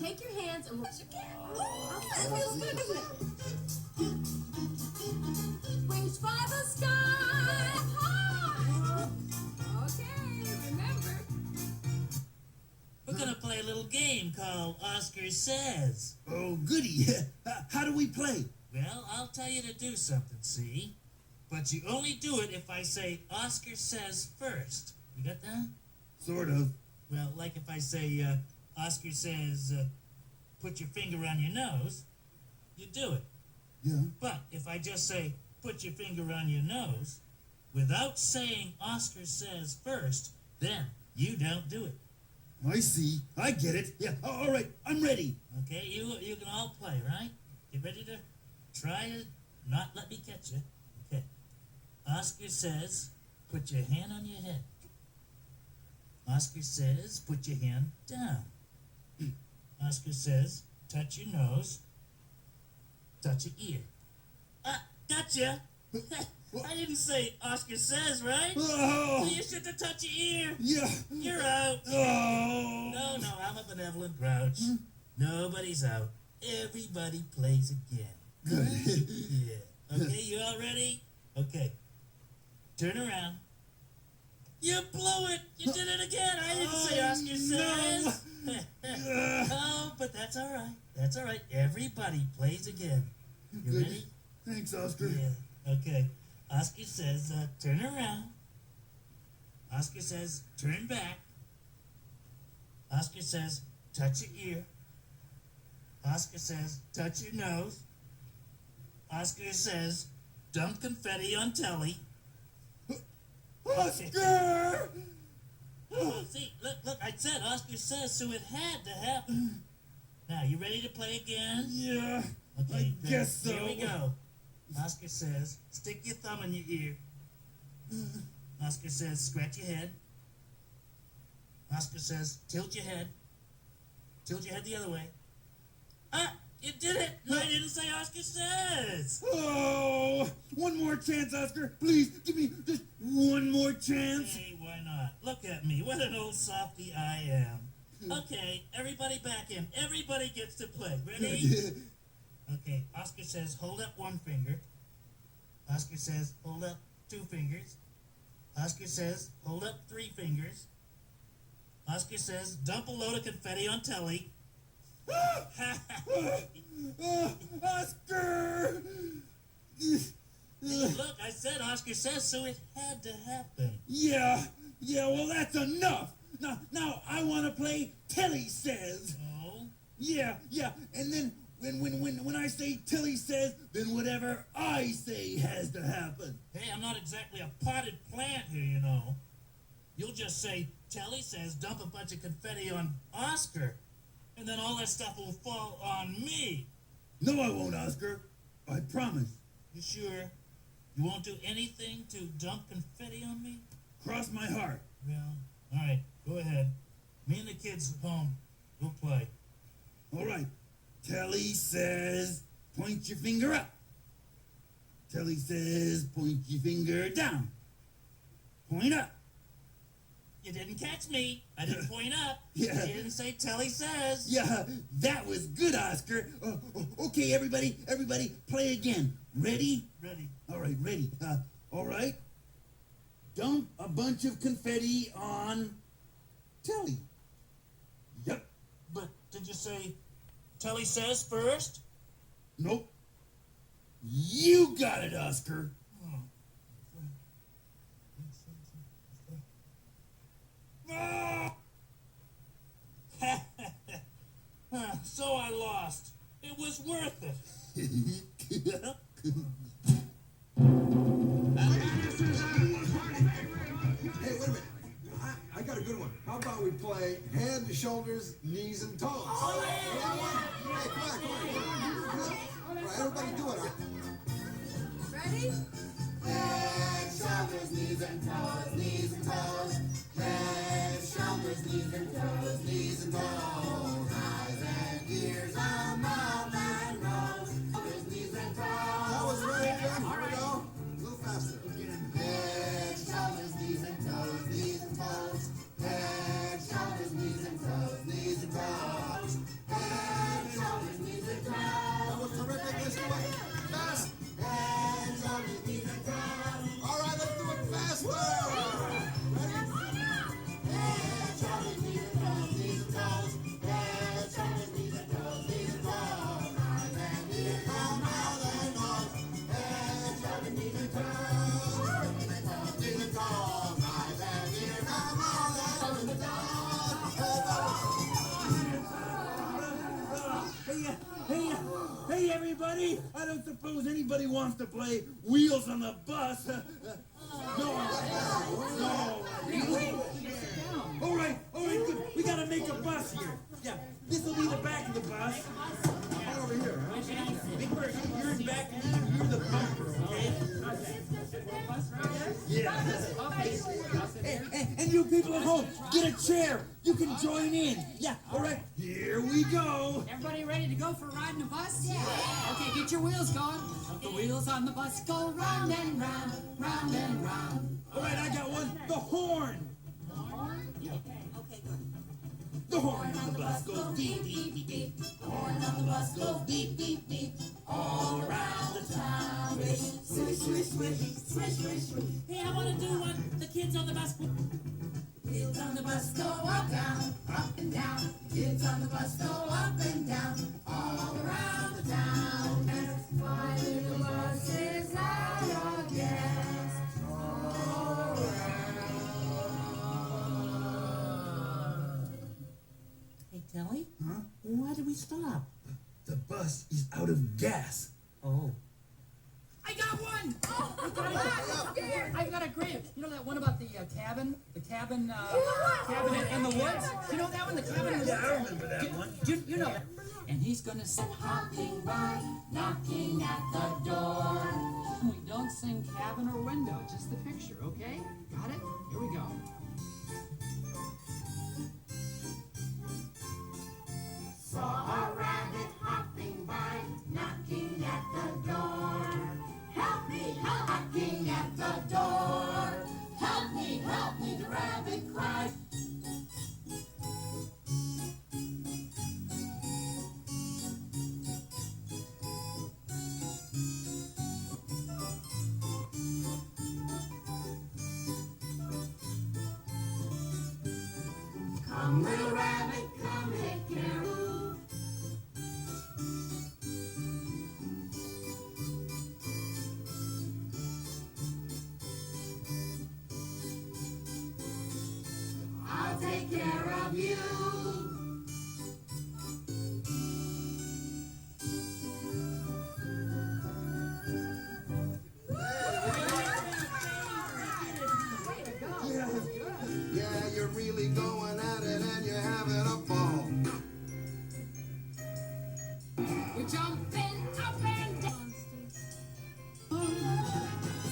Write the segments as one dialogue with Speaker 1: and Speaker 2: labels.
Speaker 1: take your hands and wash your cat. Oh, that feels good, doesn't it? Wings fly the sky high. Okay, remember.
Speaker 2: We're gonna play a little game called Oscar Says.
Speaker 3: Oh, goody. How do we play?
Speaker 2: Well, I'll tell you to do something, see? But you only do it if I say Oscar Says first. You got that?
Speaker 3: Sort of.
Speaker 2: Well, like if I say, Oscar says, put your finger on your nose, you do it.
Speaker 3: Yeah.
Speaker 2: But if I just say, put your finger on your nose, without saying Oscar Says first, then you don't do it.
Speaker 3: I see. I get it. Yeah. All right. I'm ready.
Speaker 2: Okay, you can all play, right? You ready to try to not let me catch you? Okay. Oscar says, put your hand on your head. Oscar says, put your hand down. Oscar says, touch your nose, touch your ear. Gotcha! I didn't say Oscar says, right?
Speaker 3: Oh.
Speaker 2: So you should have touched your ear.
Speaker 3: Yeah.
Speaker 2: You're out.
Speaker 3: Oh.
Speaker 2: No, I'm a benevolent grouch. Nobody's out. Everybody plays again.
Speaker 3: Good.
Speaker 2: Yeah. Okay, you all ready? Okay. Turn around. You blew it! You did it again! I didn't say Oscar says!
Speaker 3: No.
Speaker 2: Oh, but that's all right. That's all right. Everybody plays again. You
Speaker 3: Good.
Speaker 2: ready?
Speaker 3: Thanks, Oscar.
Speaker 2: Yeah. Okay. Oscar says, turn around. Oscar says, turn back. Oscar says, touch your ear. Oscar says, touch your nose. Oscar says, dump confetti on Telly.
Speaker 3: Oscar!
Speaker 2: Oh, see, look, I said Oscar says, so it had to happen. Now, you ready to play again?
Speaker 3: Yeah.
Speaker 2: Okay,
Speaker 3: I guess so.
Speaker 2: Here we go. Oscar says, stick your thumb in your ear. Oscar says, scratch your head. Oscar says, tilt your head. Tilt your head the other way. You did it! No, I didn't say Oscar says!
Speaker 3: Oh, one more chance, Oscar. Please, give me just one more chance.
Speaker 2: Hey, why not? Look at me. What an old softy I am. Okay, everybody back in. Everybody gets to play. Ready? Okay, Oscar says, hold up one finger. Oscar says, hold up 2 fingers. Oscar says, hold up 3 fingers. Oscar says, dump a load of confetti on Telly.
Speaker 3: Oscar!
Speaker 2: Look, I said Oscar says, so it had to happen.
Speaker 3: Yeah, well, that's enough. Now I want to play Telly Says.
Speaker 2: Oh?
Speaker 3: Yeah, and then when I say Telly Says, then whatever I say has to happen.
Speaker 2: Hey, I'm not exactly a potted plant here, you know. You'll just say, Telly says, dump a bunch of confetti on Oscar, and then all that stuff will fall on me.
Speaker 3: No, I won't, Oscar. I promise.
Speaker 2: You sure? You won't do anything to dump confetti on me?
Speaker 3: Cross my heart.
Speaker 2: Well, all right, go ahead. Me and the kids at home, we'll play.
Speaker 3: All right. Telly says, point your finger up. Telly says, point your finger down. Point up.
Speaker 2: You didn't catch me. I didn't point up.
Speaker 3: Yeah.
Speaker 2: You didn't say Telly says.
Speaker 3: Yeah, that was good, Oscar. Okay, everybody, play again. Ready?
Speaker 2: Ready.
Speaker 3: All right, ready. All right. Dump a bunch of confetti on Telly. Yep.
Speaker 2: But did you say Telly says first?
Speaker 3: Nope. You got it, Oscar.
Speaker 2: So I lost. It was worth it.
Speaker 3: Hey,
Speaker 4: wait a minute. I got a good one. How about we play head, shoulders, knees, and toes? Oh, yeah. Hey, come on. All right, everybody do it.
Speaker 1: Ready?
Speaker 5: Head, shoulders, knees and toes, knees and toes. Head, shoulders, knees and toes, knees and toes. Eyes and ears, a mouth and nose. Shoulders, knees and toes.
Speaker 4: That was right.
Speaker 3: suppose anybody wants to play Wheels on the Bus. No. All right, good. We gotta make a bus here. Yeah, this will be the back of the bus.
Speaker 4: All over here, huh?
Speaker 3: Big Bird, you're in back, you're the bumper, okay? Yeah. And you people at home, get a chair. You can join in. Yeah, all right, here we go.
Speaker 6: Everybody ready to go for a ride in a bus? Yeah. Okay, get your wheels going. The wheels on the bus go round and round, round and round.
Speaker 3: All right, I got one. The horn.
Speaker 1: Okay, good.
Speaker 3: The horn on the bus goes beep, beep, beep, beep. The horn on the bus goes beep, beep, beep. All around the town.
Speaker 1: Swish, swish, swish, swish, swish, swish.
Speaker 2: Hey, I want to do what the kids on the bus.
Speaker 1: Wheels on the bus go up, down, up and down. Kids on the bus go up and down, all around the town. That's why little buses out of gas. All around.
Speaker 2: Hey, Telly?
Speaker 3: Huh?
Speaker 2: Why did we stop?
Speaker 3: The bus is out of gas.
Speaker 2: Oh.
Speaker 6: I got one! I've got a great. You know that one about the cabin? The cabin in the woods? You know that one? The cabin in the woods?
Speaker 3: Yeah, I remember that one.
Speaker 6: You know that. And he's gonna sit hopping by, knocking at the door. We don't sing cabin or window, just the picture, okay? Got it? Here we go.
Speaker 1: Saw a rabbit hopping by, knocking at the door. Help me, knocking at the door. Help me, the rabbit cried. Come, little rabbit, come take care of. I'll take care of you.
Speaker 4: Yeah, you're really going at it and you're having a ball.
Speaker 6: We're jumping up and down.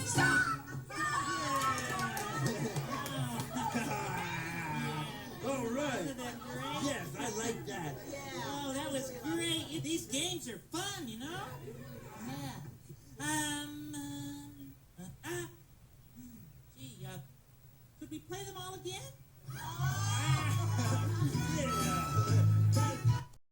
Speaker 1: Stop!
Speaker 3: All right. Yes, I like that.
Speaker 2: Oh, that was great. These games are fun, you know? Yeah. Gee, could we play them all again?
Speaker 3: Yeah.